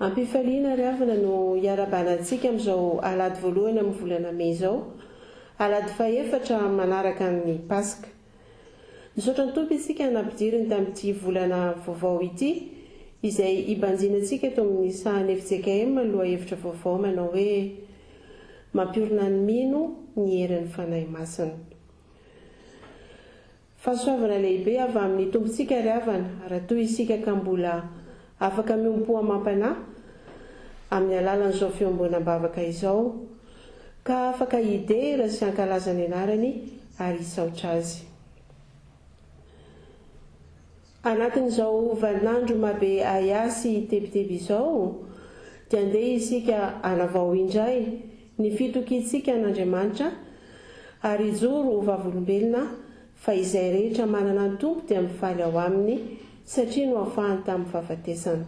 Ampifaliana ry havana no hiara-banantsika amin'izao alady voalohany amin'ny volana May izao, alady faefatra manaraka ny Pasika. Nisaotra ny Tompo isika nampidiriny tamin'ity volana vaovao ity, izay ibanjinantsika eto amin'ny sahany FJKM aloha hevitra vaovao manao hoe mampiorina ny mino ny herin'ny fanahy masina. Fahasoavana lehibe avy amin'ny tompontsika ry havana raha toa isika ka mbola afaka miompo amampana amin'ny alalan'izao fiomboanam-bavaka izao, ka afaka hidera sy hankalaza ny anarany ary hisaotra azy. Anatin'izao vaninandro mabe ayasy tebiteby izao dia andeha isika hanavao indray ny fitokitsika an'Andriamanitra ary hijoro vavolombelona fa izay rehetra manana ny Tompo dia mifaly ao aminy satria no ahafahany tamin'ny fahafatesana.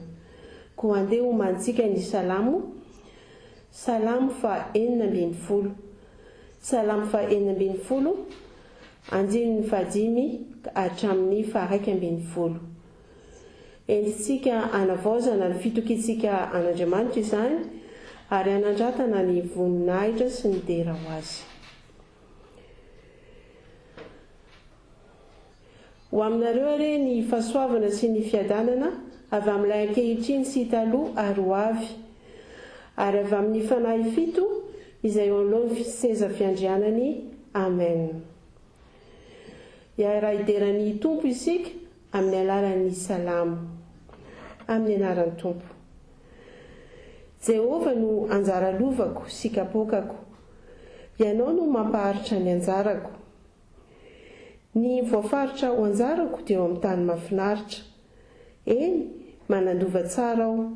Koa andeha homantsika ny Salamo 4:40, Salamo 4:40, andininy 5 hatramin'ny 1:20. Enditsika hanavaozana ny fitokitsika an'Andriamanitra izany ary hanandratana ny voninahitra sy ny dera ho azy. Ho aminareo are ny fahasoavana sy ny fiadanana avy amin'ilay ankehitriny sy taloha ary ho avy, ary avy amin'ny fanahy 7 izay eo anoloan'ny seza fiandrianany. Amen. Raha hideran'ny Tompo isika amin'ny alalan'ny Salamo. Amin'ny anaran'ny Tompo. Jehova no anjara lovako sy kapokako, ianao no mampaharitra ny anjarako. Ny voafaritra ho anjarako dia eo amin'ny tany mahafinaritra. Eny, manandova tsara aho.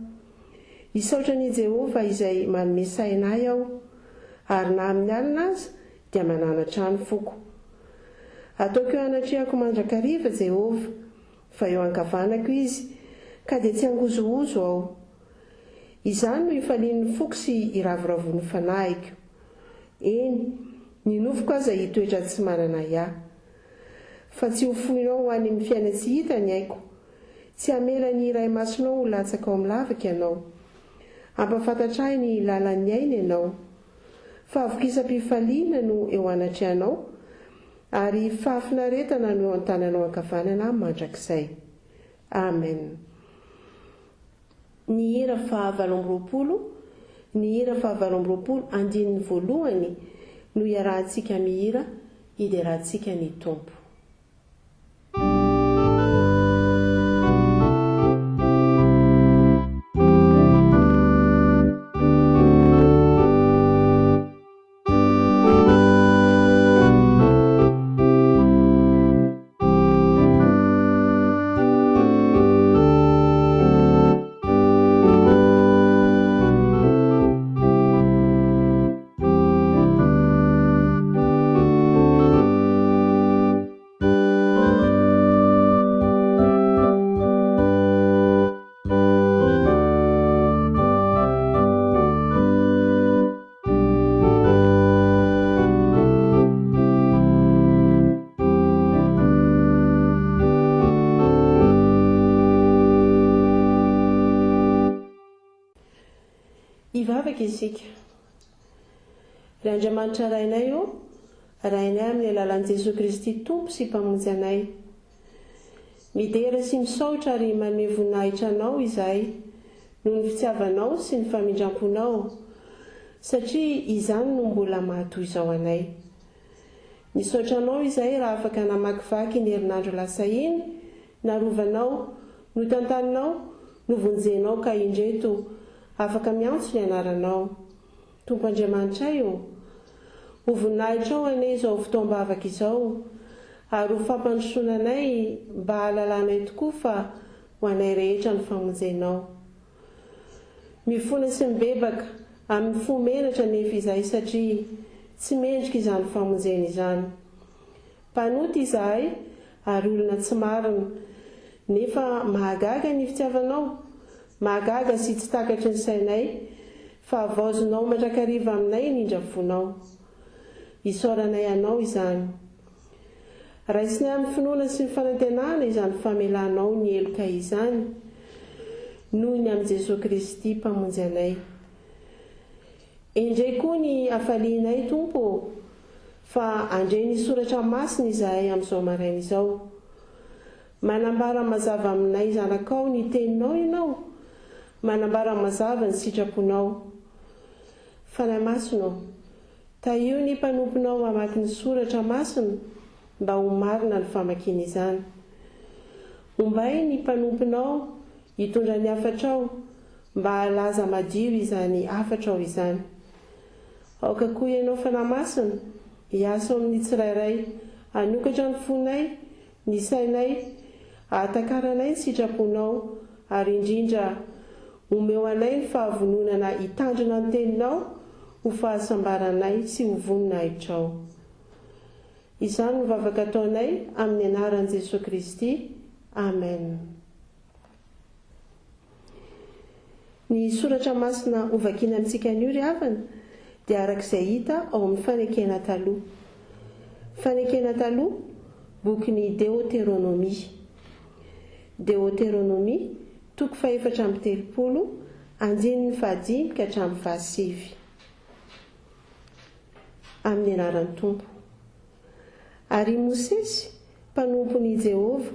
Hisaotra ny Jehova izay manome sainay aho, ary na amin'ny alina aza dia mananatra ny foko. Ataoko eo anatriako mandrakariva Jehova, fa eo ankavanako izy, ka dia tsy hangozohozo aho. Izany no hifalian'ny foko sy iravoravo ny fanahiko. Eny, ny nofoko aza hitoetra tsy manana ya. Fa tsy ho fohinao ho any amin'ny fiaina tsy hita ny aiko. Tsy hamela ny iray masonao ho latsaka ao amin'ny lavaka ianao. Ampafantatray ny lalan'ny aina ianao. Fa avokisam-pifaliana no eo anatrehanao, ary fahafinaretana no eo an-tananao ankavanana mandrakizay. Amen. Ny hira faha 20, andininy voalohany no iarahantsika mihira hiderahantsika ny Tompo. Ivavaka isika. Ry Andriamanitra rainay io, rainay amin'ny alalan'i Jesosy Kristy Tompo sy mpamonjy anay. Midera sy misaotra ary manome voninahitra anao izahay noho ny fitiavanao sy ny famindramponao, satria izany no mbola mahatoy izao anay. Nisaotra anao izahay raha afaka namakivaky ny herinandro lasa iny, narovanao, notantaninao, novonjenao ka indreto afaka miantso ny anaranao. Tompo Andriamanitra io, ho voninahitrao anay izao fotoam-bavaka izao, ary ho fampandrosoana anay mba halalanay tokoa fa ho anay rehetra ny famonjenao. Mifona sy mibebaka amin'ny fomenatra nefa izahay satria tsy mendrika izany famonjena izany. Mpanoty izahay ary olona tsy marina, nefa mahagaga ny fitiavanao, mahagaga sy tsy takatry ny sainay, fa avaozonao mandrakariva aminay indrindra fonao. Isaoranay anao izany. Raisinay amin'ny finoana sy ny fanantenana izany famelanao ny eloka izany, noho ny amin'i Jesosy Kristy mpamonjy anay. Indray koa ny afalianay Tompo fa andray ny soratra masina izahay amin'izao maraina izao. Manambara mazava aminay zanakao ny teninao ianao, manambara mazava ny sitraponao. Fanahy masina, taio ny mpanomponao mamaky ny soratra masina mba ho marina ny famakiana izany. Ombay ny mpanomponao hitondra ny afatrao mba halaza madio izany afatrao izany. Aoka koa ianao fanahy masina, hiasa amin'ny tsirairay, hanokatra ny fonay, ny sainay, ahatakarana ny sitraponao, ary indrindra omeo anay ny fahavononana hitandrina ny teninao ho fahasambaranay sy ho vonina hitrao. Izany no vavaka ataonay amin'ny anaran'i Jesosy Kristy. Amen. Ny soratra masina hovakiana amintsika anio ry havana dia arak'izay hita ao amin'ny fanekena taloha. Fanekena taloha, bokin'ny Deutéronomie. Deutéronomie, toko 4:30, andininy 15 ka hatramin'ny 17. Amin'ny anaran'ny Tompo. Ary Mosesy, mpanompon'i Jehova,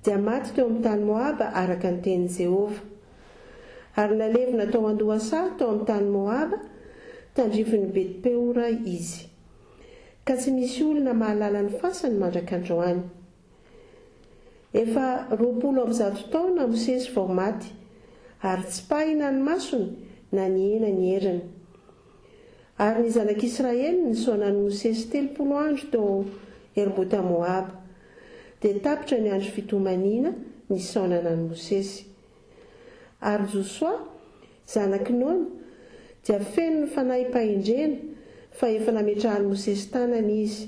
dia maty teo amin'ny tany Moaba araka ny tenin'i Jehova. Ary nalevina tao Andohasary tao amin'ny tany Moaba, tandrifin'ny Bet-peora izy. Ka tsy misy olona mahalala ny fasany mandrak'androany. Efa 20 taona Mosesy vao maty, ary tsy pahina ny masony na ny ena ny heriny. Ary ny zanak'Israely nisaonan'i Mosesy 30 andro teo erbota Moaba, dia tapitra ny andro fitomaniana nisaonana ny Mosesy. Ary Josoa, zanaky Nona, dia feno ny fanahy mpahendrena fa efa nametrahany Mosesy tanany izy,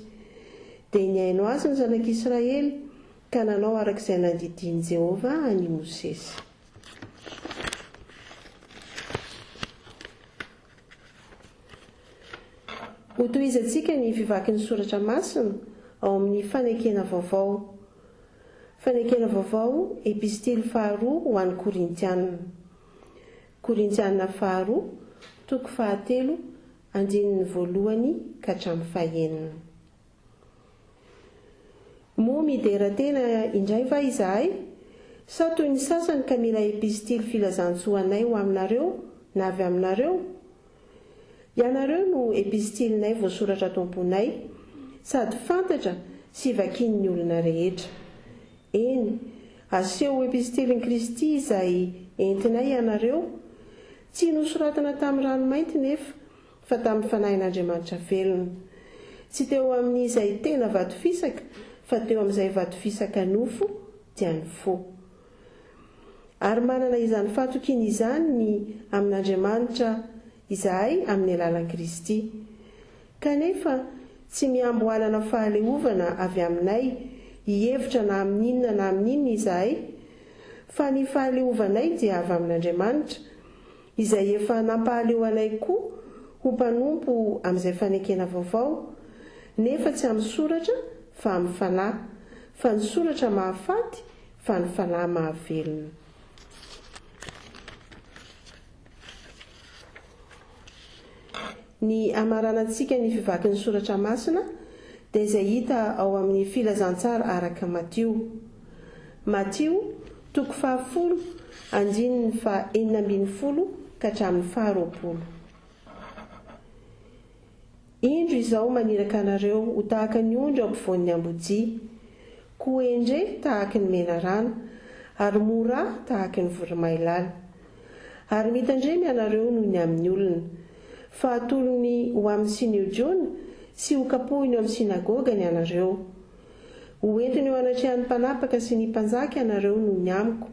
dia niaino azy ny zanak'Israely ka nanao arak'izay nandidiany Jehova any Mosesy. Ho tohizantsika ny fivakin'ny soratra masina ao amin'ny fanekena vaovao. Fanekena vaovao, epistily 2 ho an'ny Korintianina. Korintianina 2, toko 3, andininy 1 ka hatramin'ny 9. Moa midera tena indray va izahay? Sa toy ny sasany ka mila epistily filazantsoanay ho aminareo na avy aminareo? Ianareo no epistilinay voasoratra tomponay, sady fantatra sy vakin'ny olona rehetra. Eny, aseho epistilin Kristy izay entinay ianareo, tsy nosoratana tamin'ny ranomainty nefa, fa tamin'ny fanahin'Andriamanitra velona. Tsy teo amin'izay tena vato fisaka, fa teo amin'izay vato fisaka nofo dia ny fo. Ary manana izany fatokiny izany ny amin'Andriamanitra izahay amin'ny alalan'i Kristy. Kanefa tsy miamboalana fahaleovana avy aminay hihevitra na amin'inona na amin'inona izahay, fa ny fahaleovanay dia avy amin'Andriamanitra, izay efa nampahaleo anay koa ho mpanompo amin'izay fanekena vaovao, nefa tsy amin'ny soratra fa amin'ny fanahy, fa ny soratra mahafaty fa ny fanahy mahavelona. Ny amaranantsika ny fivakin'ny soratra masina dia izay hita ao amin'ny filazantsara araka Matio. Matio, toko 10, andininy 19 ka hatramin'ny 20. Indro izao maniraka anareo ho tahaka ny ondry ao ampovoan'ny ambojia, koendre tahaka ny menarana, ary mora tahaka ny voromailala. Ary mitandremy anareo noho ny amin'ny olona, fa atolony ho amin'ny siniodiona sy ho kapohiny ao amin'ny sinagoga ny anareo. Ho entiny eo anatrehan'ny mpanapaka sy ny mpanjaka anareo noho ny amiko,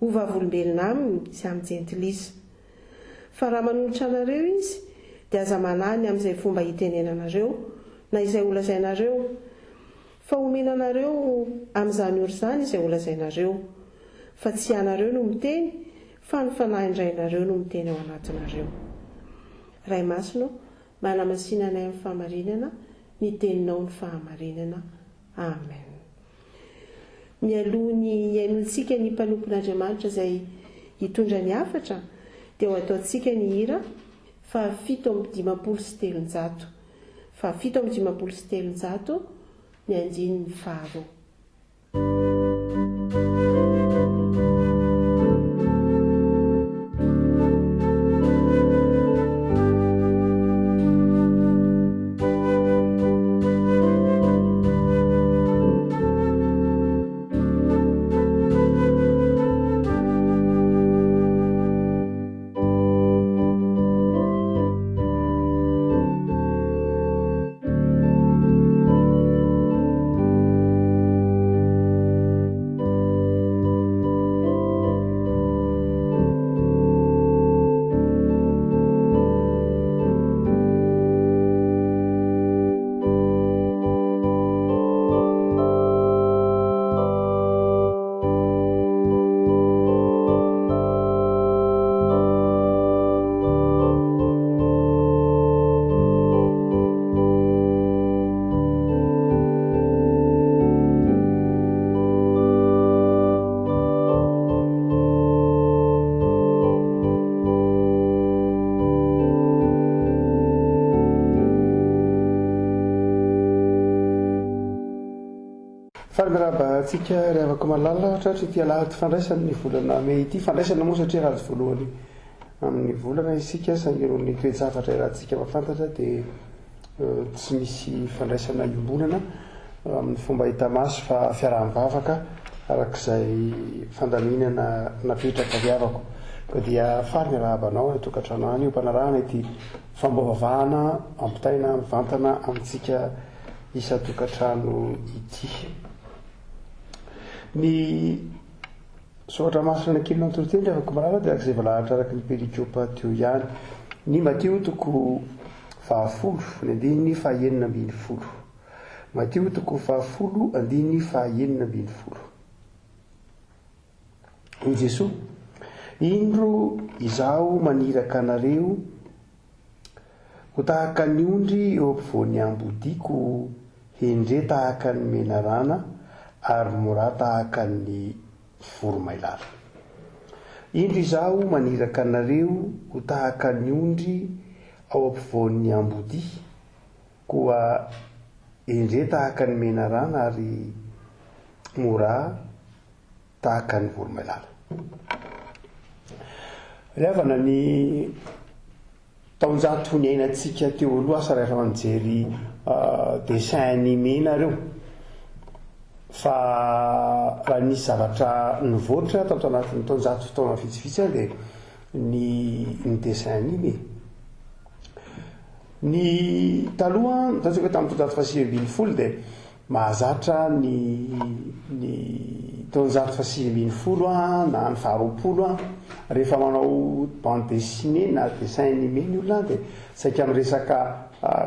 ho vavolombelona aminy sy amin'ny jentilisa. Fa raha manolotra anareo izy, dia aza manany amin'izay fomba hitenenanareo na izay holazainareo, fa omena anareo amin'izany ora izany izay holazainareo, fa tsy anareo no miteny, fa ny fanahy indrainareo no miteny ao anatinareo. Ray masino, manamasinanay amin'ny fahamarinana, ny teninao ny fahamarinana. Amen. Mialoha ny iainontsika ny mpanompon'Andriamanitra izay hitondra ny afatra dia ho ataontsika ny hira fa 7:7 fa 7:7 ny andinin'ny faharoa. Tsika revako malala ohatratra ity alahady fandraisany ny volana me ity fandraisana moa satria raha voalohany amin'ny volana isika sangeron'ny toejavatra rahantsika mafantatra dia tsy misy fandraisana iombonana amin'ny fomba hita maso fa fiaraha-mivavaka arak'izay fandaminana napetraka viavako ko dia fariny rahabanao tokantrano any io mpanarahana ity fambavavahana ampitaina mivantana amintsika isa tokantrano ity. Ny soatra masina nakilina antoroteny afaka malala dia arak'izay valahatra araky ny perikopa teo ihany ny Matio toko 10 ny andiny 9:20 Matio toko 10 andiny 9:20 i Jesoa indro izaho maniraka anareo ho tahaka ny ondry eo ampovoan'ny ambodiako hendre tahaka ny menarana ary mora tahaka ny voromailala. Indro izaho maniraka anareo ho tahaka ny ondry ao ampovoan'ny ambody koa hendre tahaka ny menarana ary mora tahaka ny voromailala. Riavana ny taonjato ny ainatsika teo aloha asa rehefa manjery dessin animé nareo fa raha nisy zavatra nivoatra tato anatin'ny taonjato fotoana vitsivitsy dia ny dessin animé. Ny taloha tatsika tamin'ny taonjato 920 dia mahazatra ny taonjato 920 na ny 20 rehefa manao bande dessinée na dessin animé ny olona dia saika miresaka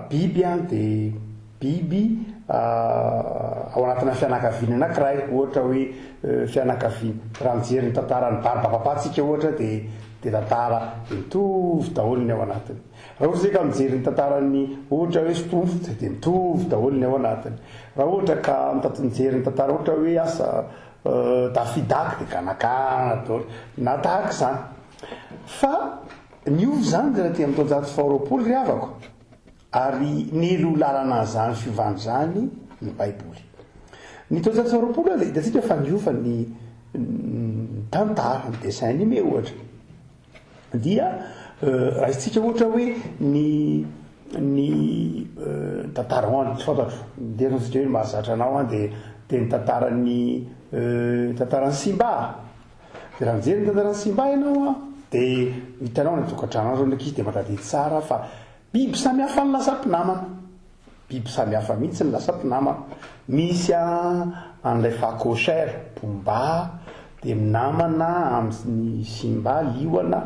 biby dia biby ao anatina fianakaviana anankiray ohatra hoe fianakaviana raha mijery ny tantaran'ny baribapapatsika ohatra dia tantara mitovy daholo ny ao anatiny. Raha ohatra zay ka mijery ny tantaran'ny ohatra hoe Schtroumpf dia mitovy daholo ny ao anatiny. Raha ohatra ka mijery ny tantara ohatra hoe asa Dafidak dia ganagana daholo na tahaka izany. Fa niovy zany raha ty amin'ny taonjato 20 ry havako ary nelo lalana zany fiovany zany ny Baiboly. Ny taonjato 20 dia hitantsika fa niova ny tantara ny dessin animé ohatra dia raha isika ohatra hoe ny tantara hoany tsy fantatro dia nosika hoe mahazatra anao dia ny tantaran'ny Simba. Dia raha mijery ny tantaran'ny Simba ianao dia hitanao ny tokantrano azy ndraiky izy dia matadidy tsara fa biby samihafa ny lasa-pinamana. Biby samihafa mihitsy ny lasa-pinamana. Misy an'ilay facochère Pumba dia minamana amin'ny Simba liona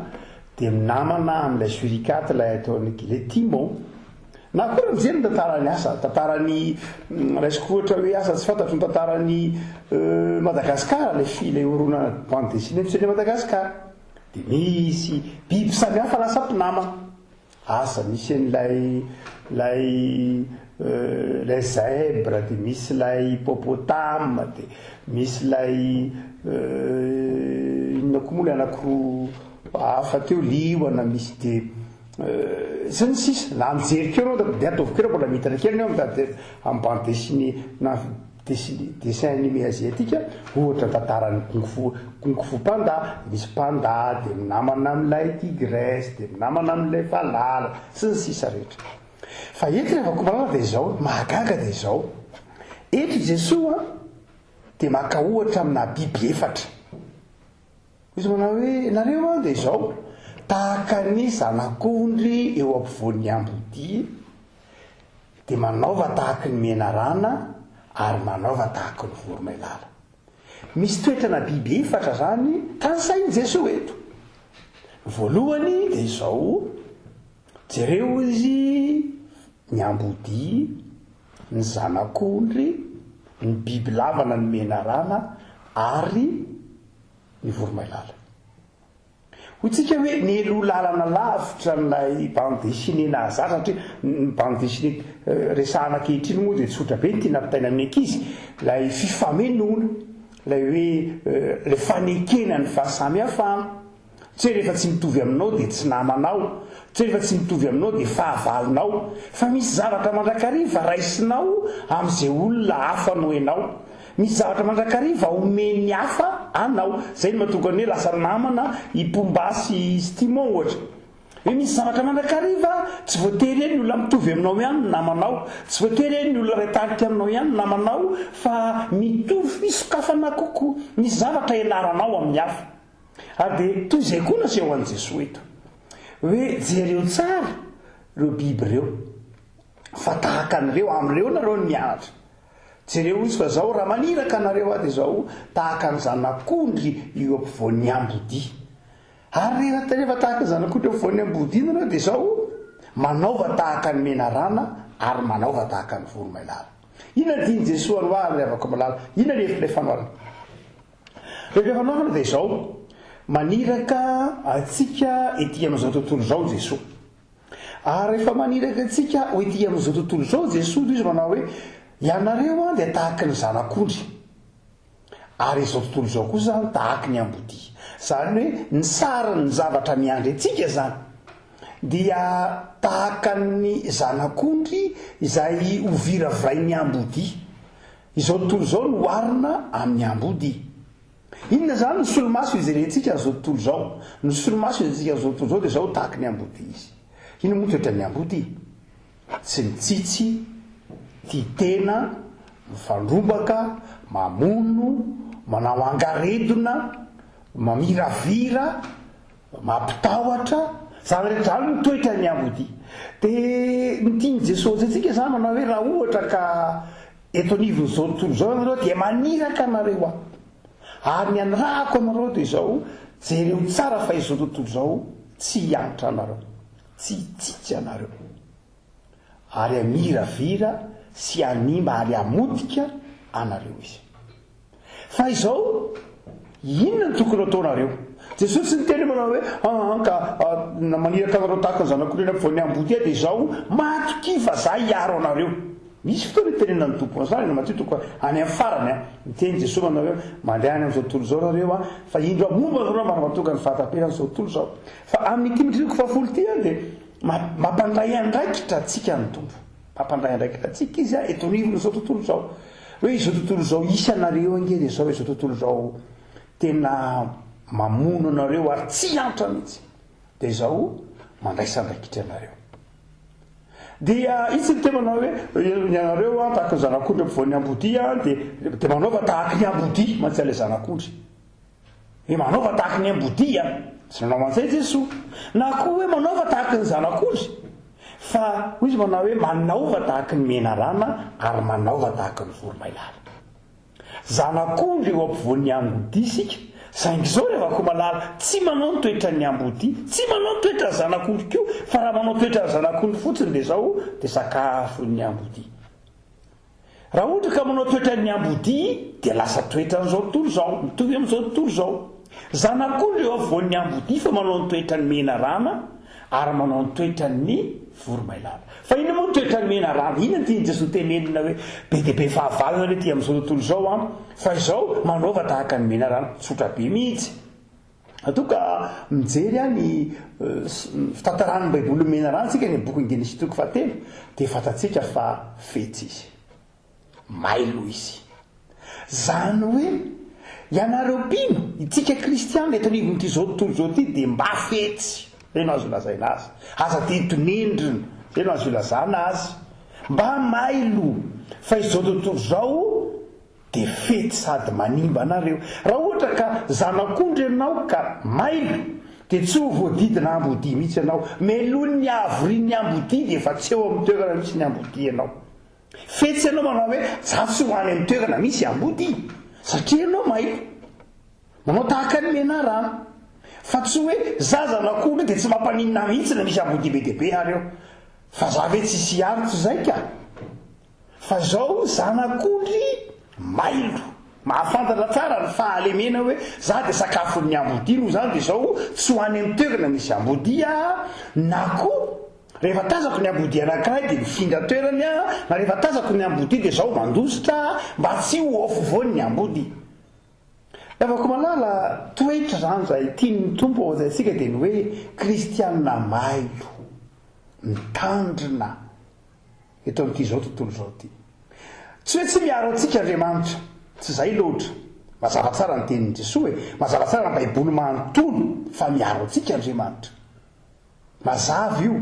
dia minamana amin'ilay suricate ilay ataon'ilay le Timon. Na koa mijery ny tantarany asa tantarany raisiko ohatra hoe asa tsy fantatro ny tantarany Madagasikara ilay ilay orona bande dessinée misy ilay Madagasikara dia misy biby samihafa lasa-pinamana. Asa misy an'ilay zèbre dia misy ilay hippopotame dia misy ilay inona inona koa moa le anankiroa hafa teo lioana misy de sy ny sisa na mijerikeo anao de ataovokeo mbola mitana kely ao amin'ny bande dessinée na dessin animé asiatika ohatra tantarany kung-fu panda, misy panda de minamana amin'ilay tigresse de minamana amin'ilay valala sy ny sisa rehetra. Fa eto rehefa komalala de zao mahagaga de zao eto Jesoa de maka ohatra amina biby efatra izy manao hoe nareo a de zao tahaka ny zanak'ondry eo ampovoan'ny ambody de manaova tahaka ny menarana ary manaova tahaka ny voromailala. Misy toetrana biby efatra zany tansainy Jesoa eto. Voalohany de zao jereo izy ny ambody, ny zanak'ondry, ny biby lavana ny menarana ary ny voromailala. Hotsika hoe nelo lalana lavitra n'ilay bande dessinée nazary satria ny bande dessinée resahana ankehitriny moa de tsotra be ny tia nampitaina amin'ny ankizy lay fifamenona lay hoe le fanekena ny fahasamihafana tsy rehefa tsy mitovy aminao de tsy namanao, tsy rehefa tsy mitovy aminao de fahavalonao, fa misy zavatra mandrakariva raisinao amin'izay olona hafa no enao, misy zavatra mandrakariva omeny hafa anao, zay ny mahatonga ny hoe lasa namana ipombasy stimon ohatra hoe misy zavatra mandrakariva tsy voatery ny olona mitovy aminao ihany ny namanao, tsy voatery ny olona retarika aminao ihany ny namanao, fa mitovy fisokafana kokoa, misy zavatra ianaranao amin'ny hafa. De toy izay koa naseho an' Jesoa eto hoe jereo tsara reo biby reo fa tahaka an'ireo amin'ireo nareo ny mianatra. Jereo izy fa zao raha maniraka anareo a de zao tahaka ny zanak'ondry eo ampovoan'ny ambody. Ary rehefa tahaka ny zanak'ondry eo ampovoan'ny ambody nareo de zao manaova tahaka ny menarana ary manaova tahaka ny voromailala. Inona diny Jesoa no ary avako malala? Inona le fanoarana? Le fanoarana de zao maniraka atsika ety amin'izao tontolo zao Jesoa. Ary rehefa maniraka atsika ho ety amin'izao tontolo zao Jesoa izy manao hoe ianareo a de tahaka ny zanak'ondry ary izao tontolo zao koa zany tahaka ny ambody. Zany hoe ny sarany zavatra miandry atsika zany dia tahaka ny zanak'ondry izay hoviravirain'ny ambody. Izao tontolo zao no oarina amin'ny ambody. Inona zany ny solomaso ijerentsika n'izao tontolo zao? Ny solomaso ijerentsika n'izao tontolo zao de zao tahaka ny ambody izy. Ino moa toetra ny ambody? Tsy mitsitsy, tia tena, mifandrombaka, mamono, manao angaredona, mamiravira, mampitahotra, zany rehetra zany ny toetra ny ambody. De nitiany Jesosy atsika zany manao hoe raha ohatra ka eto anivon'izao tontolo zao anareo dia maniraka anareo a. Ary ny anarako anareo de zao jereo tsara fa izao tontolo zao tsy hianatra anareo, tsy hitsitsy anareo, ary amiravira sy animba ary amotika anareo izy. Fa izao inona ny tokony ataonareo? Jesosy tsy niteny manao hoe ka maniraka anareo tahaka ny zanak'ondry eny ampovoan'ny ambody de zao matokiva za hiaro anareo. Misy fotoana tenena ny tompona zany na matio toko any amin'ny farany miteny Jesosy manao hoe mandeha any amin'izao tontolo zao nareo a fa indro amomba nareo maramantoka ny fahatampera amin'izao tontolo zao. Fa amin'ny Timothée 4:10 de mampandray andraikitra atsika ny tompo, mampandray andraikitra atsika izy a eto anivon'izao tontolo zao hoe izao tontolo zao isy anareo ange de zao izao tontolo zao tena mamono anareo ary tsy antra mihitsy de zao mandraisa andraikitra anareo. Dia izy ny tema manao hoe ianareo a tahaka ny zanak'ondry ampovoan'ny ambody a de manaova tahaka ny ambody mantsy le zanak'ondry. Hoe manaova tahaka ny ambody a, tsy nanao an'izay Jesoa. Na koa hoe manaova tahaka ny zanak'ondry, fa izy manao hoe manaova tahaka ny menarana ary manaova tahaka ny voromailala. Zanak'ondry eo ampovoan'ny ambody isika, saingy zao rehefa koa malala tsy manao ny toetra ny ambody, tsy manao ny toetra ny zanak'ondry koa, fa raha manao toetra ny zanak'ondry fotsiny de zao de sakafo ny ambody. Raha ohatra ka manao toetra ny ambody de lasa toetra n'izao tontolo zao, mitovy amin'izao tontolo zao. Zanak'ondry eo ampovoan'ny ambody fa manao ny toetra ny menarana ary manao ny toetra ny voromailala. Fa ino moa ny toetra ny menarana? Inona tiany Jesosy tenenina hoe be de be fahavalana rety amin'izao tontolo zao a, fa izao manaova tahaka ny menarana, tsotra be mihitsy. atoka mijery any fitantarany baiboly mena rano tsika ny boky Genesis toko fahatelo de fatatsika fa fetsy izy mailo izy zany hoe ianareo mpino itsika kristiana eto anivon'ity zao tontolo zao ty de mba fetsy zay no azo lazaina azy aza tetonendrina zay no azo ilazana azy mba mailo fa izao tontolo zao de fety sady manimba anareo raha ohatra ka zanak'ondry ianao ka mailo de tsy ho voadidina ambodi mihitsy ianao melony ny avoriny ambodi de efa tsy eo amin'ny toerana misy ny ambodi ianao fetsy ianao manao hoe za tsy ho any amin'ny toerana misy ambodi satria ianao mailo manao tahaka ny mena rano fa tsy hoe za zanak'ondry de tsy mampaninina mihitsy na misy ambodi be deabe ary eo fa za ve tsisy arotsy zay ka fa zao zanak'ondry mailo mahafantatra tsara ny fahalemena hoe za de sakafon'ny ambodi no zany de zao tsy ho any amin'ny toerana misy ambodia na koa rehefa tazako ny ambodi anankiray de mifindra toerany na rehefa tazako ny ambodi de zao mandositra mba tsy ho ofovony ny ambodi afako malala toetra zany zay tiany tompo ao zaysika de ny hoe kristianina mailo mitandrina eto amin'ity zao tontolo zao ty tsy hoe tsy miaro antsika Andriamanitra tsy zay loatra mazava tsara ny tenin'i Jesoa hoe mazava tsara ny baiboly manontolo fa miaro antsika Andriamanitra mazava io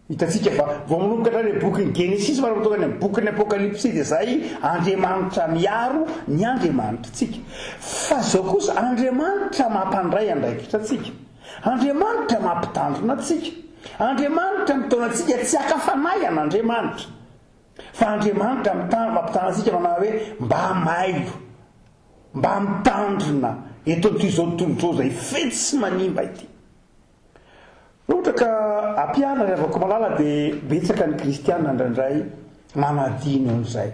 hitatsika fa vao manomboka hatrany bokyny Genesis fa raha tokany bokyny Apokalypsy de zay Andriamanitra miaro ny Andriamanitra tsika fa zao kosa Andriamanitra mampandray andraikitra tsika Andriamanitra mampitandrina tsika Andriamanitra mitona antsika tsy akafanay an'Andriamanitra fa Andriamanitra mampitandrina antsika manao hoe mba mailo mba mitandrina eto amin'ity zao tontolo zao zay fetsy sy manimba ity ohatra ka ampiana ry avako malala de betsaka ny kristiana indraindray manadino an'izay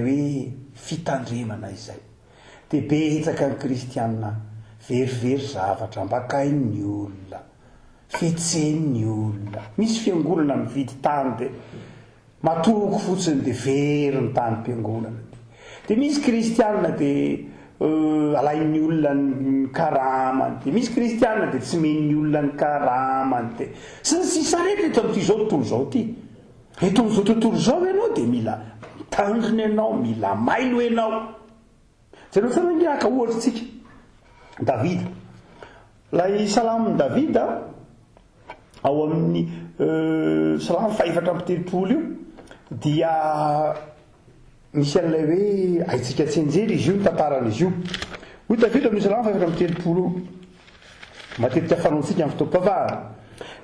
hoe fitandremana izay de betsaka ny kristiana verivery zavatra mbakain'ny olona fetsen'ny olona misy fiangonana mividy tany de matoko fotsiny de very ny tany mpiangonana de misy kristiana de alain'ny olona ny karamany de misy kristiana de tsy men'ny olona ny karamany de sy ny sisa rehetra eto amin'ity zao tontolo zao ty eto amin'izao tontolo zao ianao de mila mitandrina ianao mila mailo ianao zareo fanangiaka ohatra tsika Davida lay salamon'ny Davida ao amin'ny salamo faefatra amby telopolo io dia misy an'ilay hoe aitsika tsy anjery izy io ny tantaran'izy io hoy Davida amin'ny salamo faefatra amby telopolo matetika fanaontsika amin'ny fotoam-pivavahana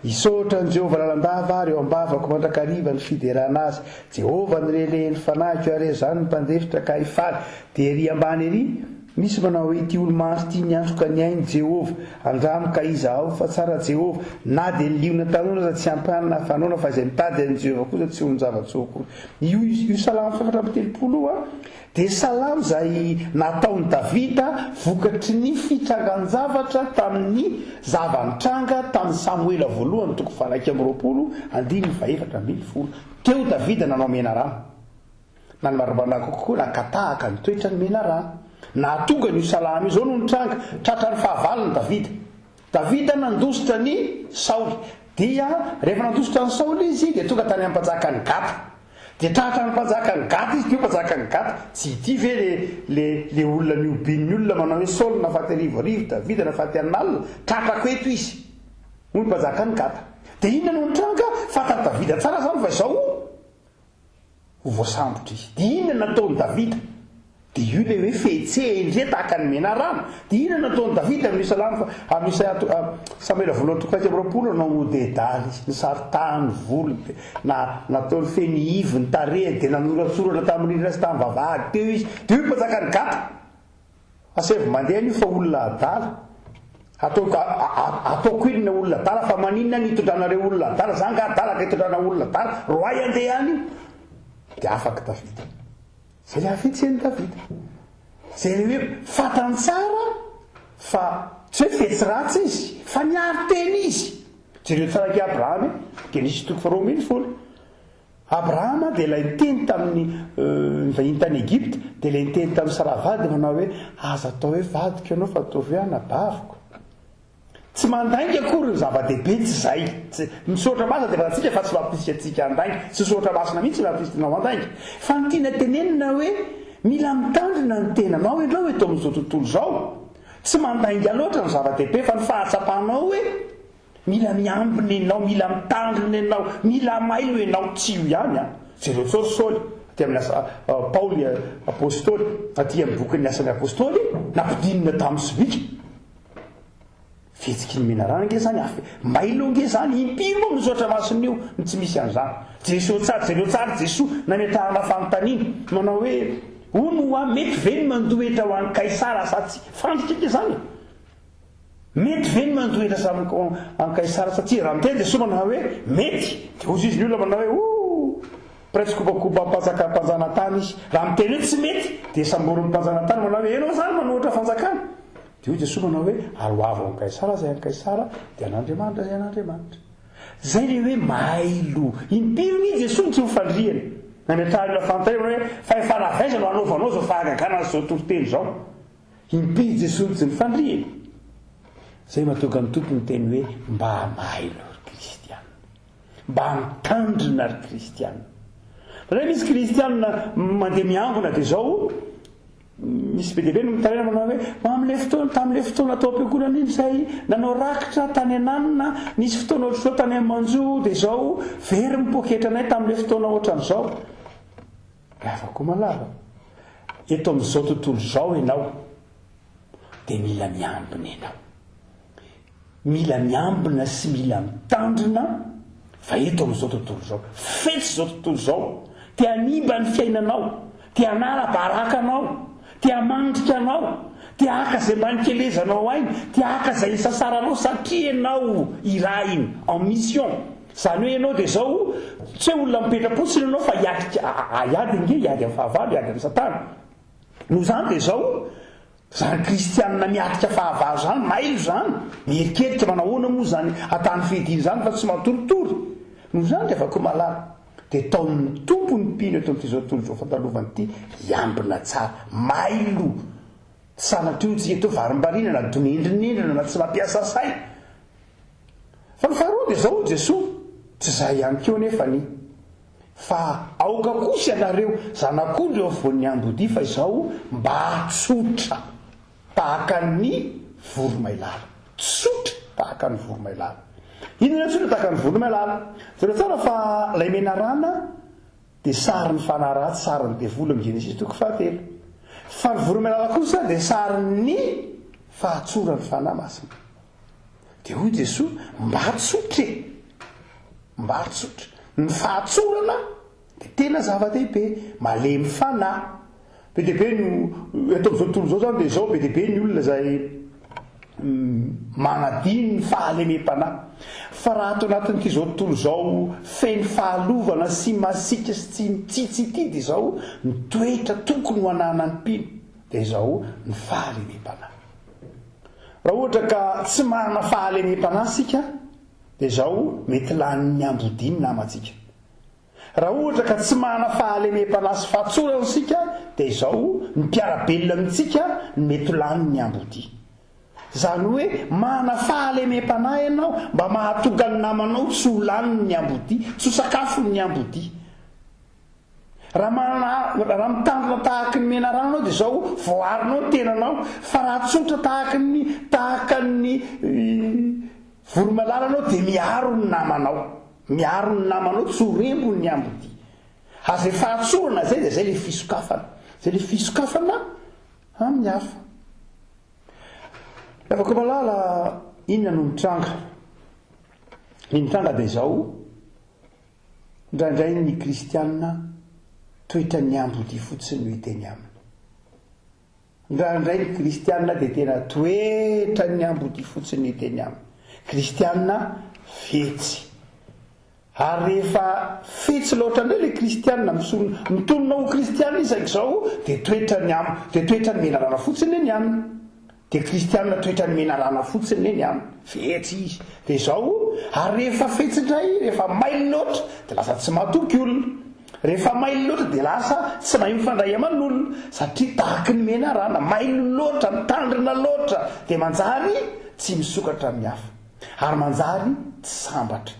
isaotra ny Jehovah lalandava ary eo ambavako mandrakariva ny fiderana azy Jehovah ny releny fanahiko are zany ny mpandefitra ka hifaly de ery ambany ery misy manao hoe ity olo-maso ty niantroka ny ainy Jehovah andramika izaho fa tsara Jehovah na de liona tanora za tsy ampanina fanona fa izay mitady an'i Jehovah kosa tsy honjava-tsoko io salamo faefatra amby telopolo de salamo zay nataon'ny Davida vokatry ny fitrangan-javatra tamin'ny zava-nitranga tamin'ny Samuela voalohany toko fanaky amby roapolo andimy faefatra ambin'ny folo teo Davida nanao mena rano na ny maribanako kokoa nakatahaka ny toetra ny mena rano na tonga ny salamo io zao no nitranga tratra ny fahavaliny Davida nandositra ny Saoly dia rehefa nandositra ny Saoly izy de tonga tany amin'ny mpanjakany Gata de tratra ny mpanjakany Gata izy teo mpanjakany Gata tsy ity ve le olona niobin'ny olona manao hoe Saoly nafaty arivo Davida nafaty an'alina tratrako eto izy hoy mpanjakany Gata de inona no nitranga fata Davida tsara zany fa zao ho voasambotra izy de inona nataon'ny Davida de io le hoe fetsendre tahaka ny mena rano de inona nataon'ny Davida amin'ny salamo Samuela voalohany toko fahaky amby roapolo nanao modedaly izy ny saritany volony de nataony feny ivy ny tarehy de nanoratsoratra tamin'ny rindra sy tamin'ny vavahady teo izy de io mpanjakany Gata asevy mandeha io fa olona adala ataoko inona olona adala fa maninona ny hitondranareo olona adala zanga adala ka hitondrana olona adala roay andeha any de afaky Davida zay le hafetsen'ny Davida zay le hoe fatantsara fa tsy hoe fetsy ratsy izy fa niary teny izy jereo tsaraky Abrahamy Genesis toko faharoa ambin'ny folo Abrahama dia ilay niteny tamin'ny vahiny tany Egypte dia ilay niteny tamin'ny saravady manao hoe aza atao hoe vadiko ianao fa ataovy hoe anabaviko. Tsy mandainga akory ny zava-dehibe tsy izay. Misaotra masina dia fatatsika fa tsy mampisy antsika andainga, tsy misaotra masina mihitsy mampisinao andainga. Fa ny tiana tenenina hoe mila mitandrina ny tenanao ianao eto amin'izao tontolo izao. Tsy mandainga loatra ny zava-dehibe fa ny fahatsapanao hoe mila miambina ianao, mila mitandrina ianao, mila mailo ianao tsy io ihany a. Zay sorosôly aty amin'ny Paoly apôstôly aty amin'ny bokin'ny asan'ny apôstôly nampidinina tamin'ny sobika. Fihetsiky ny menarana nge zany afy mailo nge zany impiro moa misaotra mason'io ny tsy misy an'izany. Jesosy tsara Jesosy nametrahana fanontaniana manao hoe ono a mety ve ny mandohetra ho an'ny Kaisara sa tsy fandrika nge zany. Mety ve ny mandohetra an'ny Kaisara satria raha miteny Jesosy manao hoe mety dia ozy izy ny olona manao hoe presque kobakoba mpanjana tany izy. Raha miteny hoe tsy mety dia samborin'ny mpanjana tany manao hoe enao zany manohitra fanjakana. Dia Jesosy manao hoe aloavo amin'ny Kaisara zay an'ny Kaisara dia an'Andriamanitra zay an'Andriamanitra. Zay le hoe mailo impirony Jesosy tsy ho fandriana. Nametrahana fanontaniana hoe fa efa navaizana ho anaovanao zao fahagagana zao tontolo izao. Impiry Jesosy tsy ny fandriana. Zay mahatonga ny tompony teny hoe mba mailo ry kristianina, mba mitandrina ry kristianina. Raha misy kristianina mandeha miambina dia zao misy be dehibe no mitarena manao hoe amin'ilay fotoana tamin'ilay fotoana tao am-piangonana iny izay nanao rakitra tany ananina, nisy fotoana ohatr'izao tany Manjo dia zao very mipoketra anay tamin'ilay fotoana ohatran'izao. Afaka malava eto amin'izao tontolo izao ianao dia mila miambina ianao, mila miambina sy mila mitandrina. Fa eto amin'izao tontolo izao fetsy izao tontolo izao te hanimba ny fiainanao, te hanara-barakanao, te hamandrika anao, te haka izay manikelezanao ainy, te haka izay sasaranao satria ianao irahiny en mission. Zany hoe ianao dia zao tsy hoe olona mipetra-potsiny ianao fa hiady nge, hiady amin'ny fahavalo, hiady amin'ny satana. Noho izany dia zao zany kristianina miatrika fahavalo zany mailo zany mierikerika manahoana moa zany atany fehidiny zany fa tsy matoritory. Noho izany dia afaka malala dia taon'ny tompony mpino eto amin'ity zao tontolo zao fantalovany ity hiambina tsara mailo. Sanatria io tsy eto varim-bariana na donendrinendrina na tsy mampiasa saina. Fa ny faharoa dia zao Jesosy tsy izay ihany keo nefany fa aoka kosa ianareo zanak'ondry eo afovoan'ny ambodi fa izao mba tsotra tahaka ny voromailala. Tsotra tahaka ny voromailala. Inona tsotra tahaka ny voromailala? Zara tsara fa ilay menarana dia sarin'ny fanaraha, sarin'ny devoly amin'ny Genesis 3:7. Fa ny voromailala kosa dia sarin'ny fahatsoran'ny fanahy masina. Dia hoy Jesosy mba tsotra, mba tsotra. Ny fahatsorana dia tena zava-dehibe, malemy fanahy. Be dehibe no eto amin'izao tontolo izao zany dia zao be dehibe ny olona izay manadiny ny fahalemem-panahy. Fa raha ato anatin'ity izao tontolo izao feno fahalovana sy masika sy tsy mitsitsy ity dia izao ny toetra tokony ho anana ny mpino dia izao ny fahalemem-panahy. Raha ohatra ka tsy manana fahalemem-panahy sika dia izao mety lanin'ny ambodiny namantsika. Raha ohatra ka tsy manana fahalemem-panahy sy fahatsorana sika dia izao ny mpiarabelona amintsika ny mety lanin'ny ambodi. Zany hoe manana fahalemem-panahy ianao mba mahatonga ny namanao tsy ho lanin'ny ambodi, tsy ho sakafony ambodi. Raha mitandrina tahaka ny menarana anao dia izao voarinao ny tenanao. Fa raha tsotra tahaka ny voromailala anao dia miaro ny namanao, miaro ny namanao tsy ho rembony ny ambodi. Azay fahatsorana zay dia zay le fisokafana, zay le fisokafana amin'ny hafa. Afaka malala inona no mitranga. Ny mitranga dia izao indraindray ny kristianina toetra ny ambodi fotsiny no hiteny aminy. Indraindray ny kristianina dia tena toetra ny ambodi fotsiny no hiteny aminy. Kristianina fetsy. Ary rehefa fetsy loatra indray le kristianina mitonona ho kristianina isak izao dia toetra ny menarana fotsiny eny aminy. Dia kristianina toetra ny menarana fotsiny eny aminy. Fetsy izy. Dia izao ary rehefa fetsindray rehefa maily loatra de lasa tsy mahatoky olona, rehefa maily loatra de lasa tsy mahay mifandray aman'olona satria tahaky ny mena rana, maily loatra, mitandrina loatra de manjary tsy misokatra amin'ny hafa ary manjary tsy sambatra,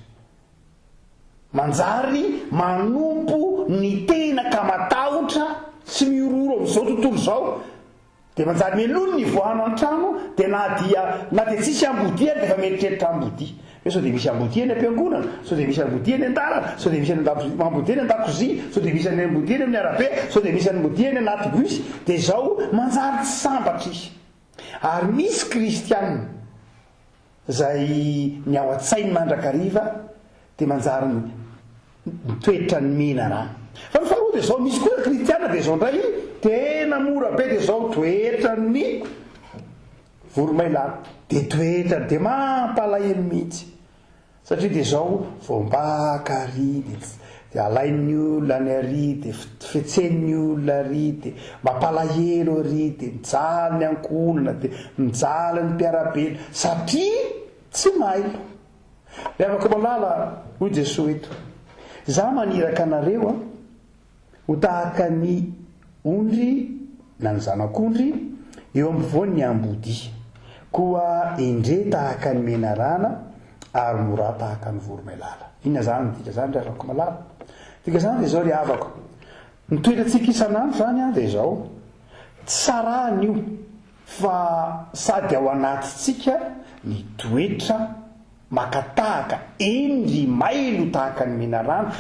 manjary manompo ny tena ka matahotra sy miororo amin'izao tontolo izao, de manjary melony ny voahana an-trano de na de tsisy ambodia de efa mieritreritra ambodia. Sao de misy ambodia ny ampiangonana, sao de misy ambodia ny an-dalana, sao de misy ambodia ny an-dakozia, sao de misy ambodia ny amin'ny arabe, sao de misy ambodia ny anaty bus, de zao manjary tsy sambatra izy. Ary misy kristianina zay ny ao an-tsainy mandrakariva de manjary mitoetra ny mena rano. Fa ny faharoa de zao misy koa kristianina de zao ndray tena mora be de zao toetra ny voromailala, de toetra de mampalahelo mihitsy satria de zao voambaka ary de alain'ny olona ny ary de fetsen'ny olona ary de mampalahelo ary de mijaly ny ankonana de mijaly ny mpiarabely satria tsy mailo. Le afaka malala hoy Jesosy eto, za maniraka anareo ho tahaka ny ondry na ny zanak'ondry eo ampovoany ny ambodia, koa indre tahaka ny menarana ary mora tahaka ny voromailala. Inona zany midika zany ry afaka malala? Dika zany de zao ry havako, nitoetratsika isan'andro zany de zao tsarany io fa sady ao anatintsika ny toetra makatahaka endry mailo tahaka ny menarana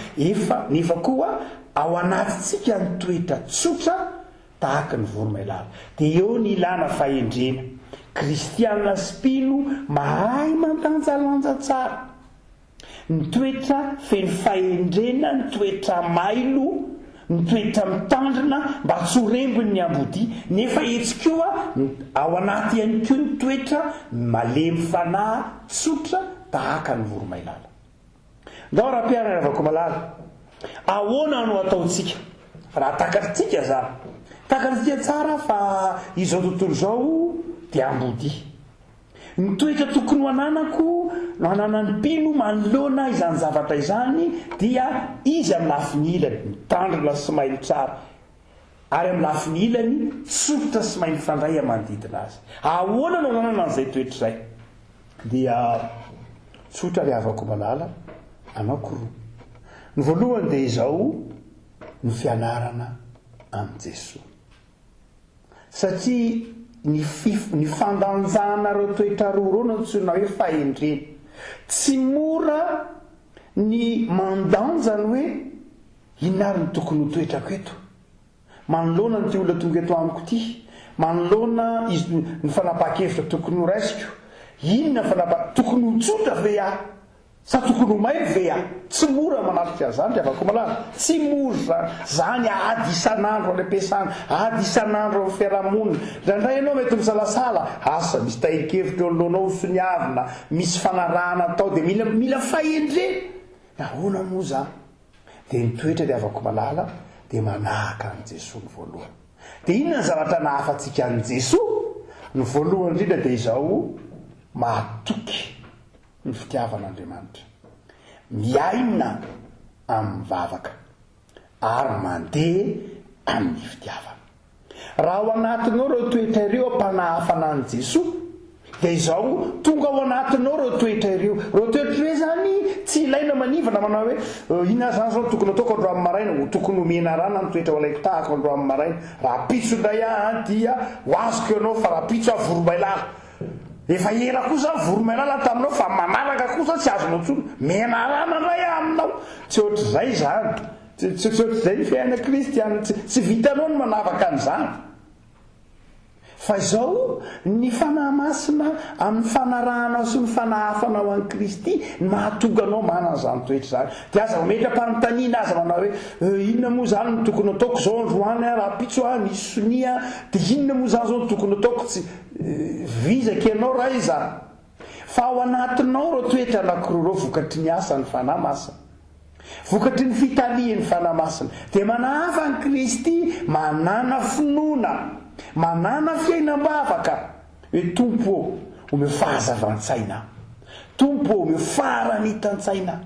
nefa koa ao anatintsika ny toetra tsotra tahaka ny voromailala. De eo ny ilana fahendrena. Kristianina spilo mahay mandanjalanja tsara ny toetra feno fahendrena, ny toetra mailo, ny toetra mitandrina mba tsy ho rembony ny ambodia, nefa etsikoa ao anaty ihany koa ny toetra malemy fanahy tsotra tahaka ny voromailala. Ndao raha mpianana avako malala, ahoana no ataotsika raha takatritsika zany? Takatritsika tsara fa izao tontolo zao de ambodia. Ny toetra tokony ho ananako no ananany pilo manoloana izany zavatra izany dia izy amin'ny lafiny ilany mitandrina sy mailo tsara, ary amin'ny lafiny ilany tsotra sy mahay mifandray amanodidina azy. Ahoana no ananana an'izay toetra izay? Dia tsotra ry havako malala anankiroa. Ny voalohany de izao ny fianarana amin'ny Jesosy, satria ny fandanjana reo toetra roa reo no antsoina hoe fahendrena. Tsy mora ny mandanjany hoe inona ny tokony ho toetrako eto, manoloana ny ty olona tonga eto amiko ty, manoloana ny fanapaha-kevitra tokony ho raisiko, inona tokony ho tsotra ve aho sa tokony ho mailo ve aho? Tsy mora manatrika zany ry havako malala, tsy mora zany ady isan'andro any ampiasana, ady isan'andro amin'ny fiarahamonina. Ndraindray ianao mety misalasala asa misy tahiri-kevitra eo anoloanao sy ny avina, misy fanarahana atao de mila fahendrena. Ahoana moa zany? De ny toetra ry havako malala de manahaka an' Jesosy ny voalohany. De inona ny zavatra nahafatsika an' Jesosy? Ny voalohany indrindra de izao mahatoky ny fitiavan'Andriamanitra, miaina amin'ny vavaka ary mandeha amin'ny fitiavana. Raha ao anatinao reo toetra ireo ampanahafana an' Jesosy de izao tonga ao anatinao reo toetra ireo. Reo toetra ireo zany tsy ilaina manivana manao hoe inona zany zao tokony ataoko andro amin'ny maraina, tokony omena rana ny toetra olaiko tahako andro amin'ny maraina. Raha pitso indray aho dia ho azoko ianao, fa raha pitso aho voromailala, efa ela kosa voromailala taminao fa manaraka kosa tsy azonao tsony, mena rana indray aminao. Tsy ohatr'izay zany, tsy ohatr'izay ny fiaina kristianina, tsy vitanao ny manavaka an'izany. Fa izao ny fanahy masina amin'ny fanarahanao sy ny fanahafanao an'i Kristy mahatonga anao manana izany toetra izany. Dia aza metra mpanontaniana aza manao hoe inona moa zany no tokony ataoko zao androany raha pitso nisy sonia, dia inona moa zany zao no tokony ataoko? Tsy vizaka ianao raha izany. Fa ao anatinao reo toetra anankiroa reo vokatry ny asa ny fanahy masina, vokatry ny fitalian'ny fanahy masina, dia manahafa an'i Kristy manana finoana, manana fiainam-bavaka hoe tompo omeo fahazavan-tsaina, tompo ome farany tantsaina,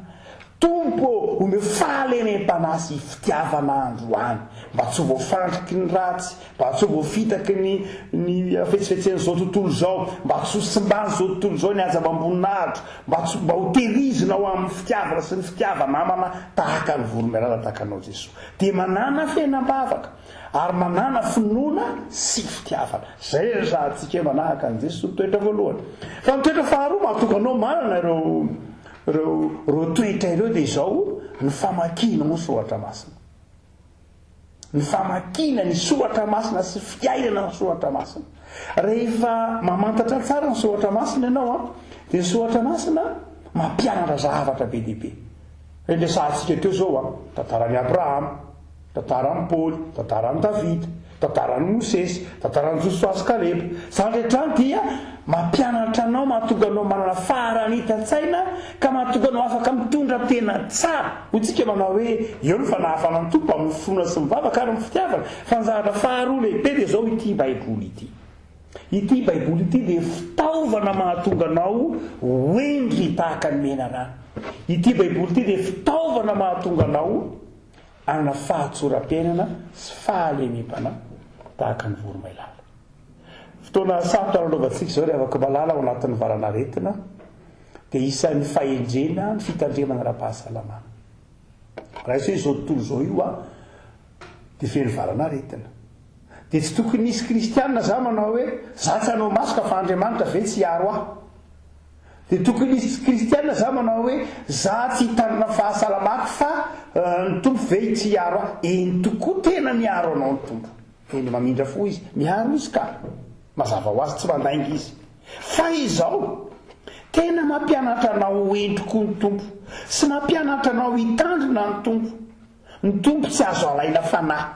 tompo ome fahalemem-panasy fitiavana androany, mba tsy voafandriky ny ratsy, mba tsy voafitaky ny fetsifetsen'izao tontolo zao, mba tsy hosimbany zao tontolo zao ny aza-mamboninahitro, mba ho terizinao amin'ny fitiavana sy ny fitiavanamana tahaka ny voromailala tahaka anao Jesosy, de manana fiainam-bavaka ary manana finoana sy fitiavana. Zay rehetratsika manahaka ny Jesosy toetra voalohany. Fa ny toetra faharoa mahatokanao manana reo toetra ireo dia izao ny famakina ny soratra masina, ny famakina ny soratra masina sy fitiainana ny soratra masina. Rehefa mamantatra tsara ny soratra masina ianao dia ny soratra masina mampianatra zavatra be dehibe. Rehetrasantsika teo zao tantaran'i Abrahama, tantaran'i Paoly, tantaran'i Davida, tantaran'i Mosesy, tantaran'i Josoa sy Kaleba. Zany rehetra dia mampianatra anao, mahatonga anao manana faharanita-tsaina ka mahatonga anao afaka mitondra tena tsara. Hotsika manao hoe eo ny fanahafana ny tompo amin'ny finoana sy mivavaka ary amin'ny fitiavana. Fa ny zavatra faharoa lehibe dia zao ity baiboly ity. Ity baiboly ity dia fitaovana mahatonga anao hoendry tahaka ny menarana. Ity baiboly ity dia fitaovana mahatonga anao anana fahatsoram-piainana sy fahalemem-pana tahaka ny voromailala. Fotoana sarotra lalaovantsika zao rehefa afaka malala ao anatin'ny varanaretina dia isan'ny fahendrena ny fitandremana ara-pahasalamana. Raha iso izao tontolo zao io dia feno varanaretina. Dia tsy tokony nisy kristianina za manao hoe za tsy hanao masoka fa Andriamanitra ve tsy hiaro aho. Dia tokony nisy kristianina za manao hoe za tsy hitanana fahasalamako fa ny tompo ve tsy hiaro aho. Eny tokoa tena miaro anao ny tompo, eny mamindra fo izy, miaro izy ka mazava ho azy tsy mandainga izy. Fa izao tena mampianatra anao endriko ny tompo sy mampianatra anao hitandrina ny tompo. Ny tompo tsy azo alaina fanahy,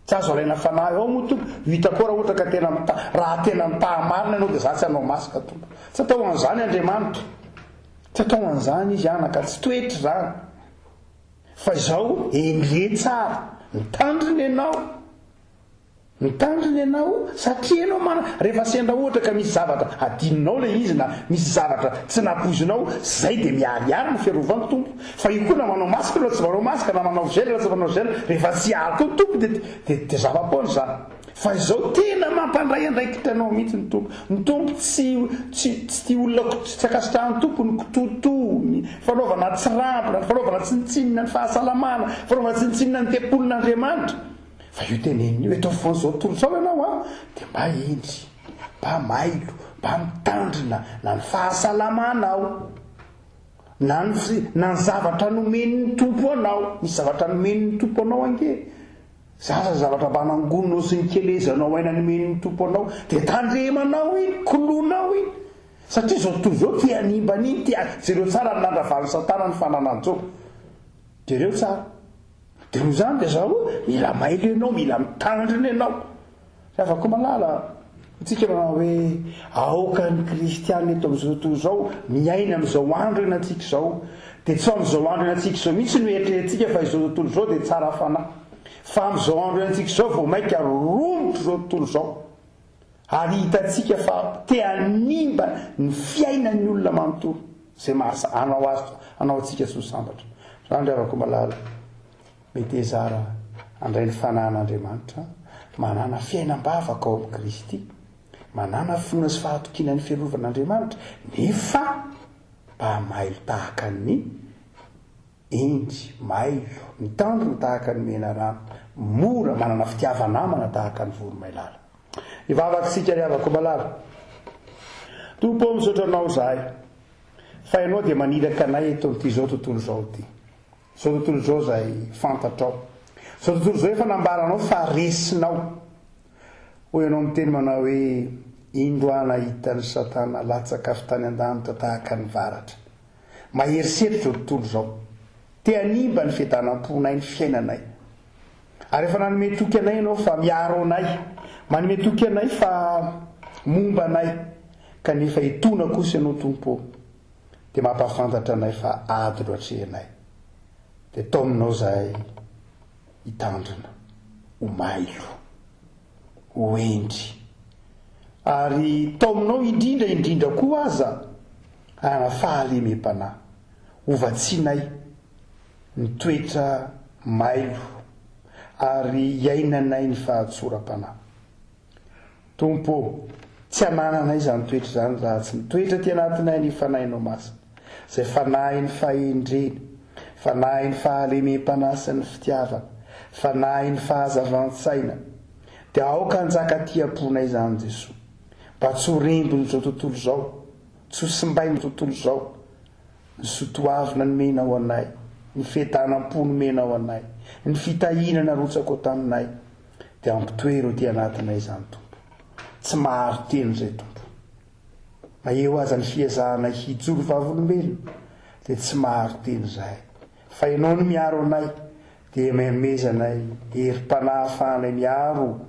tsy azo alaina fanahy ao moa tompo hitako raha ohatra ka tena raha tena mitahamarina ianao dia za tsy hanao masika tompo. Tsy atao an'izany Andriamanitra, tsy atao an'izany izy anaka, tsy toetra zany. Fa izao endre tsara mitandrina ianao, mitandrina ianao satria ianao rehefa sendra ohatra ka misy zavatra adininao le izy na misy zavatra tsy napozinao, zay dia miariary ny fiarovan'ny tompo. Fa io koa na manao masika na tsy manao masika, na manao zely na tsy manao zely, rehefa tsy ary koa ny tompo dia zava-poana zany. Fa izao tena mampandray andraikitra anao mihitsy ny tompo. Ny tompo tsy olona tsy akasitrahan'ny tompo ny kitoto, ny fanaovana tsirampina, ny fanaovana tsinitsinina ny fahasalamana, fanaovana tsinitsinina ny tempolin'Andriamanitra. Fa io teneniny io eto foan'izao tontolo zao ianao dia mba endry, mba mailo, mba mitandrina na ny fahasalamanao, na ny zavatra nomen'ny tompo anao. Misy zavatra nomen'ny tompo anao ange, zaza zavatra mba nangononao sy nikelezanao aina nomen'ny tompo anao dia tandremanao iny, kolonao iny. Satria zao tontolo zao tia animban'iny, tia jereo tsara nandravan'ny Satana ny fanananjao, jereo tsara. Dia noho izany dia zao mila mailo ianao, mila mitandrina ianao. Afaka malala tsika manao hoe aoka ny kristianina eto amin'izao tontolo zao miaina amin'izao andro ianantsika izao, dia tsy amin'izao andro ianantsika izao mihitsy no eritreretintsika fa izao tontolo zao dia tsara fanahy. Fa amin'izao andro ianantsika izao vao maika romotro izao tontolo zao, ary hitantsika fa te hanimba ny fiainan'ny olona manontolo zay mahasa anao azy anao antsika tsy ho sambatra. Zany rehefa malala mety zara andray ny fanahin'Andriamanitra, manana fiainam-bavaka ao amin'ny Kristy, manana finoana sy fahatokiana ny fiarovan'Andriamanitra, nefa mba mailo tahaka ny endry, mailo mitandrina tahaka ny menarana, mora manana fitiavanamana tahaka ny voromailala. Ivavaksika rehavako malala, tompo misaotra anao zahay fa ianao dia maniraka anay eto amin'ity zao tontolo zao ity. Zao tontolo zao zay fantatrao, zao tontolo zao efa nambaranao fa resinao ho ianao miteny manao hoe indroana hitan'ny Satana latsaka avy tany an-danitra tahaka ny varatra. Maherisery zao tontolo zao, te hanimba ny fiadanam-ponay, ny fiainanay. Ary efa nanome toky anay ianao fa miaro anay, manome toky anay fa momba anay, kanefa etona kosa ianao tompo dia mampahafantatra anay fa ady loatrehanay. Dia tao aminao zahay hitandrina, ho mailo, ho endry, ary tao aminao indrindra koa aza ana fahalemem-panahy ovatsinay nytoetra mailo ary iainanay ny fahatsoram-panahy. Tompo, tsy hanananay izany toetra izany raha tsy nitoetra ty anatinay ny fanahinao masina, izay fanahy ny fahendreny, fanahy ny fahalemem-panahy sy ny fitiavana, fanahy ny fahazavan-tsaina. Dia aoka anjaka tiam-ponay izany Jesoa, mba tsy ho rembony izao tontolo izao, tsy ho simbainy tontolo izao, ny sotoavina nomenao anay, ny fihetanam-po nomenao anay, ny fitahinana rotsako taminay, dia ampitoero ty anatinay izany Tompo. Tsy maharo teny izay Tompo. Eo aza ny fiazahana hijoro vavolombelona dia tsy maharo teny izahay. Fa ianao no miaro anay dia memezanay herim-panahy ahafahanay miaro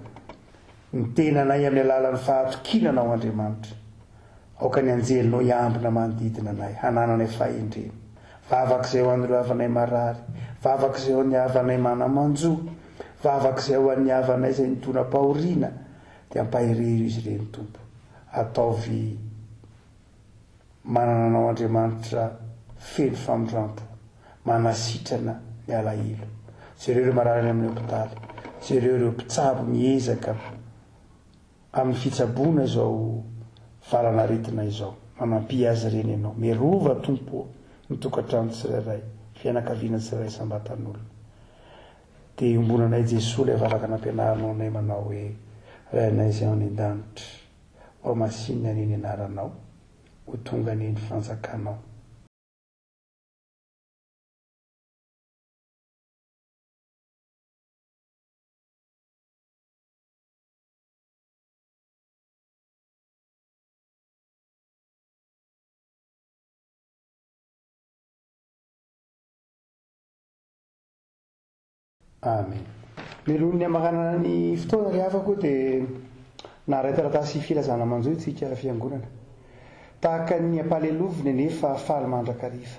ny tenanay amin'ny alalan'ny fahatokinana ao Andriamanitra. Aoka ny anjelinao hiambina manodidina anay, hanananay fahendrena. Vavaka izay ho an'ireo havanay marary, vavaka izay ho an'ny havanay manamanjo, vavaka izay ho an'ny havanay izay nitona-pahoriana, dia ampahirery izy ireny Tompo. Ataovy manana anao Andriamanitra feno famindrampo, manasitrana ny alahelo. Tsy ireo marary amin'ny hopitaly, tsy ireo mpitsabo miezaka amin'ny fitsaboana izao valanaretina izao, manampy azy ireny ianao. Merova Tompo ny tokantrano tsirairay, fianakaviana tsirairay sambatan'olona. Dia ombonanay Jesoa ilay vavaka nampianaranao anay manao hoe rainay izay any an-danitra, ho masinina ny anaranao, ho tonga ny fanjakanao. Amen. Melohany hamaranana ny fotoana ry havako dia naray taratasy filazana manjo tsika fiangonana. Tahaka ny ampalelovina nefa faly mandrakariva,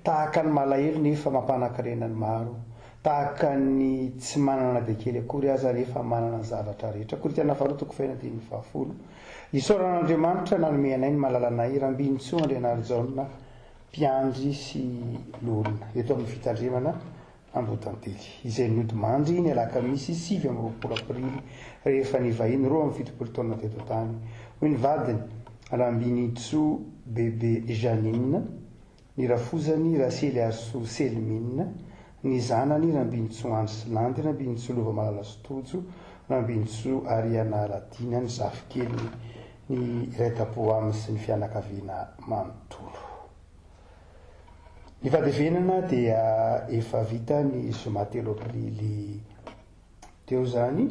tahaka ny malahelo nefa mampanankarena ny maro, tahaka ny tsy manana dia kely akory aza nefa manana zavatra rehetra. Korintana faharoa faina dia ny 10. Isaoran'Andriamanitra nanome anay ny malalanay Rambinitsoa Andrianary Jaona, mpiandry sy lorona eto amin'ny fitandremana Ambotantely, izay nodimandry ny alakamisy 7 aprily rehefa nivahiny 27 taona teto tany. Hoy ny vadiny Rambinitsoa bebe Janine, ny rafozany Rasely Arso Selmine, ny zanany Rambinitsoa Ansilandy, Rambinitsoa Lova Malala Sotojo, Rambinitsoa Ariana Radina, ny zafikely ny Retapo aminy sy ny fianakaviana manontolo. Ny fadevenana dia efa vita ny zoma 3 aprily teo zany,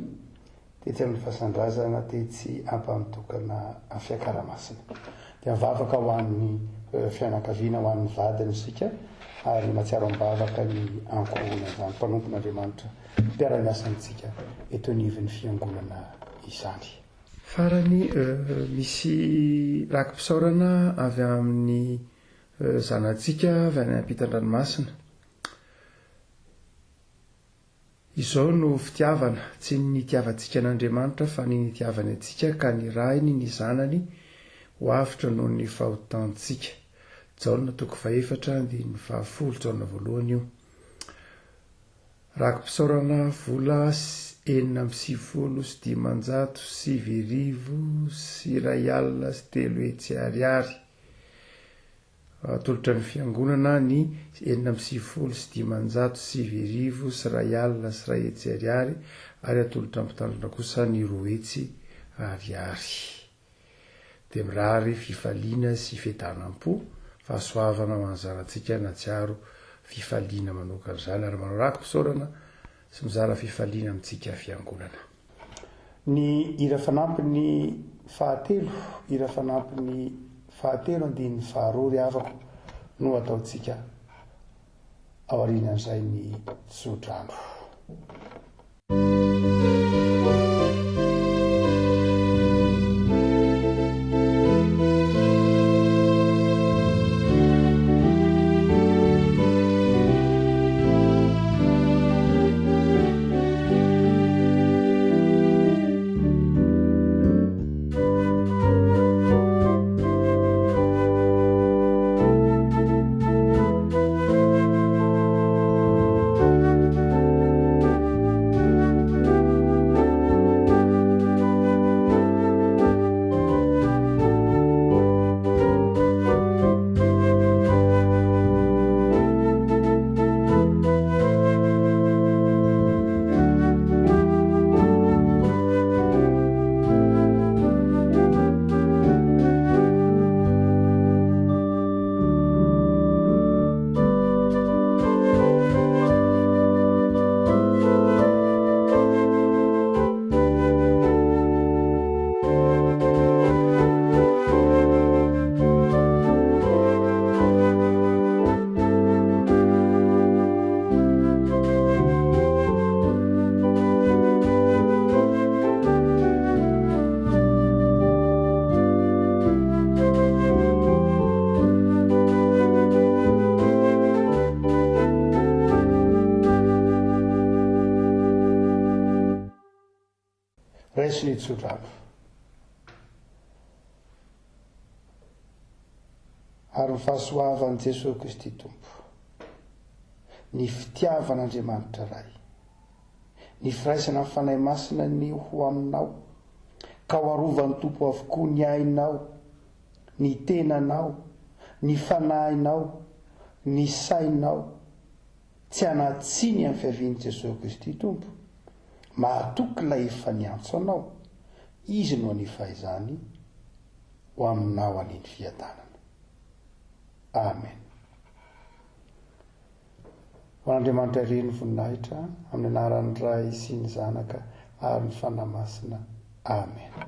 tetsy amin'ny fasandrazana tetsy ampamitokana amin'ny fiakaramasina. Dia mivavaka ho an'ny fianakaviana, ho an'ny vadiny sika, ary matsiaro mivavaka ny ankohona izany mpanompon'Andriamanitra mpiara-miasantsika eto anivon'ny fiangonana izany. Farany misy rakim-pisaorana avy amin'ny zanantsika avy any ampitan-dranomasina. Izao no fitiavana, tsy ny tiavantsika n'Andriamanitra fa ny nitiavany antsika ka ny rahiny ny zanany ho avitra noho ny fahotantsika. Jaona 2:4 Jaona 1 io. Rakim-pisaorana vola 7,500 sy R1 sy 3 hetsy ariary. Tolotra ny fiangonana ny 7,500 sy R1 sy R1 sy 3 hetsy ariary, ary atolotra ny mpitandrina kosa ny 2 hetsy ariary. Dia mirary fifaliana sy fihetanam-po, fahasoavana ho an'zanantsika natsiaro fifaliana manokana izany, ary manao rakim-pisaorana sy mizara fifaliana amintsika fiangonana. Ny hira fanampy ny fahatelo, hira fanampy ny fahatelo andiny faharoa ry havako no ataontsika ao aorianan'izay ny tsodrano. sy ny tsodravo ary ny fahasoavan'i Jesosy Kristy tompo, ny fitiavan'Andriamanitra ray, ny firaisana ny fanahy masina ny ho aminao, ka ho arovan'ny tompo avokoa ny ainao, ny tenanao, ny fanahinao, ny sainao, tsy anatsiny amin'ny fiavian'i Jesosy Kristy tompo, mahatoky ilay efa niantso anao, izy no anifaizany ho aminao aniny fiadanana. Amen. Ho Andriamanitra irery ny voninahitra amin'ny anaran'ny Ray sy ny Zanaka ary ny fanahy masina. Amen.